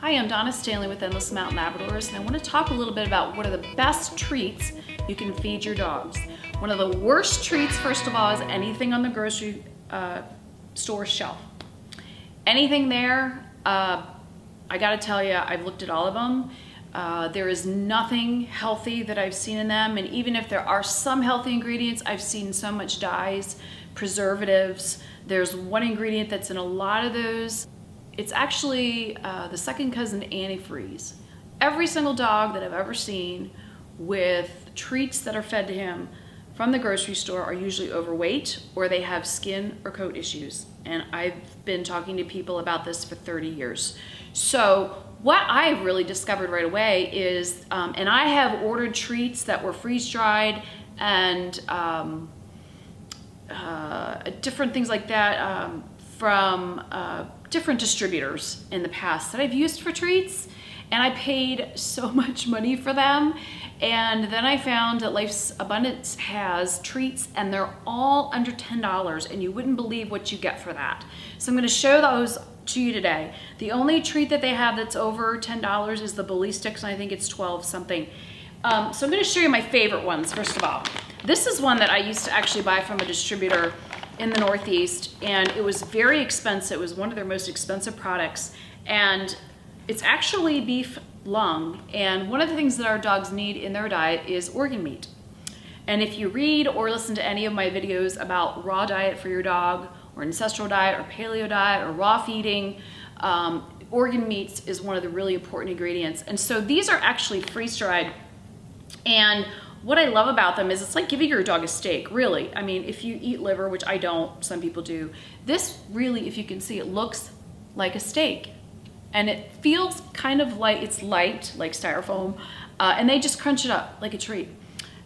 Hi, I'm Donna Stanley with Endless Mountain Labradors, and I want to talk a little bit about what are the best treats you can feed your dogs. One of the worst treats, first of all, is anything on the grocery store shelf. Anything there, I gotta tell you, I've looked at all of them. There is nothing healthy that I've seen in them, and even if there are some healthy ingredients, I've seen so much dyes, preservatives. There's one ingredient that's in a lot of those. It's actually the second cousin to antifreeze. Every single dog that I've ever seen with treats that are fed to him from the grocery store are usually overweight or they have skin or coat issues. And I've been talking to people about this for 30 years. So what I really discovered right away is, and I have ordered treats that were freeze-dried and different things like that from different distributors in the past that I've used for treats, and I paid so much money for them. And then I found that Life's Abundance has treats and they're all under $10, and you wouldn't believe what you get for that. So I'm going to show those to you today. The only treat that they have that's over $10 is the Bully Sticks, and I think it's 12 something. So I'm going to show you my favorite ones first of all. This is one that I used to actually buy from a distributor in the Northeast, and it was very expensive. It was one of their most expensive products, and it's actually beef lung. And one of the things that our dogs need in their diet is organ meat. And if you read or listen to any of my videos about raw diet for your dog, or ancestral diet, or paleo diet, or raw feeding, organ meats is one of the really important ingredients. And so these are actually freeze-dried, and what I love about them is it's like giving your dog a steak, really. I mean, if you eat liver, which I don't, some people do, this really, if you can see, it looks like a steak. And it feels kind of like, it's light, like styrofoam, and they just crunch it up like a treat.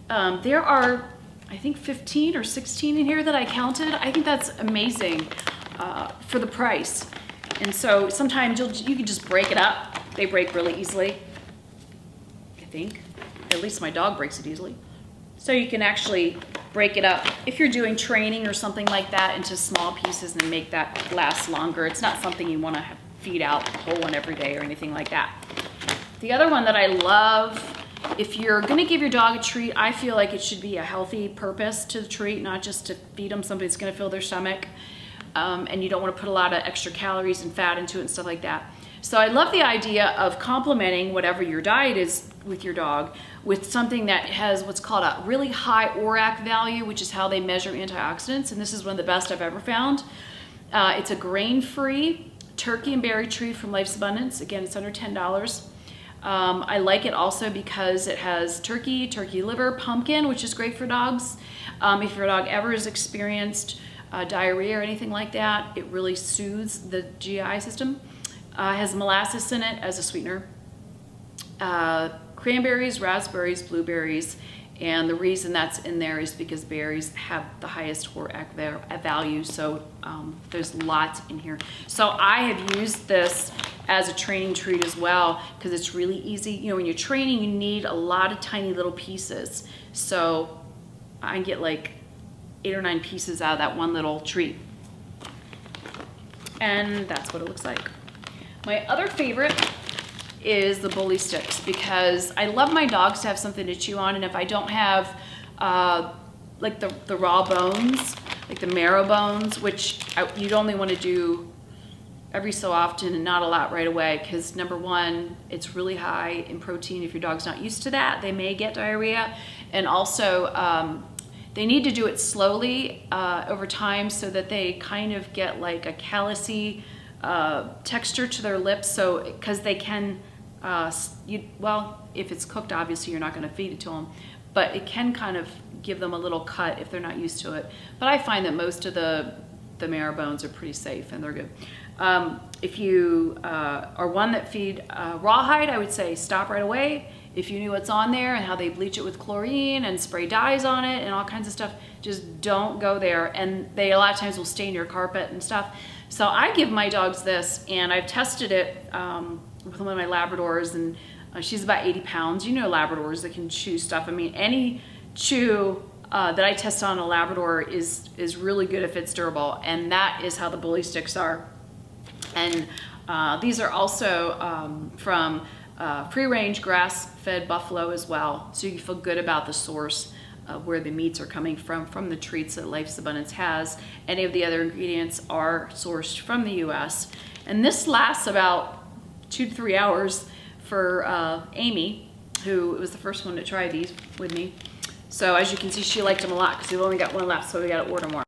There are, I think, 15 or 16 in here that I counted. I think that's amazing for the price. And so sometimes you can just break it up. They break really easily, I think. At least my dog breaks it easily. So you can actually break it up if you're doing training or something like that into small pieces and make that last longer. It's not something you want to feed out the whole one every day or anything like that. The other one that I love, if you're going to give your dog a treat, I feel like it should be a healthy purpose to the treat, not just to feed them something that's going to fill their stomach. And you don't want to put a lot of extra calories and fat into it and stuff like that. So I love the idea of complementing whatever your diet is with your dog with something that has what's called a really high ORAC value, which is how they measure antioxidants. And this is one of the best I've ever found. It's a grain-free turkey and berry treat from Life's Abundance. Again, it's under $10. I like it also because it has turkey liver, pumpkin, which is great for dogs. If your dog ever has experienced diarrhea or anything like that, it really soothes the GI system. Has molasses in it as a sweetener. Cranberries, raspberries, blueberries, and the reason that's in there is because berries have the highest ORAC value, so there's lots in here. So I have used this as a training treat as well because it's really easy. You know, when you're training, you need a lot of tiny little pieces. So I get like 8 or 9 pieces out of that one little treat. And that's what it looks like. My other favorite is the Bully Sticks because I love my dogs to have something to chew on, and if I don't have like the raw bones, like the marrow bones, which you'd only want to do every so often and not a lot right away because number one, it's really high in protein. If your dog's not used to that, they may get diarrhea, and also they need to do it slowly over time so that they kind of get like a callousy texture to their lips, so because they can well, if it's cooked, obviously you're not going to feed it to them, but it can kind of give them a little cut if they're not used to it. But I find that most of the marrow bones are pretty safe and they're good. If you are one that feed rawhide, I would say stop right away. If you knew what's on there and how they bleach it with chlorine and spray dyes on it and all kinds of stuff, just don't go there. And they a lot of times will stain your carpet and stuff. So I give my dogs this, and I've tested it with one of my Labradors, and she's about 80 pounds. You know Labradors that can chew stuff. I mean, any chew that I test on a Labrador is really good if it's durable, and that is how the Bully Sticks are. And These are also from free-range grass-fed buffalo as well, so you feel good about the source of where the meats are coming from the treats that Life's Abundance has. Any of the other ingredients are sourced from the U.S. And this lasts about 2 to 3 hours for Amy, who was the first one to try these with me. So as you can see, she liked them a lot because we've only got one left, so we got to order more.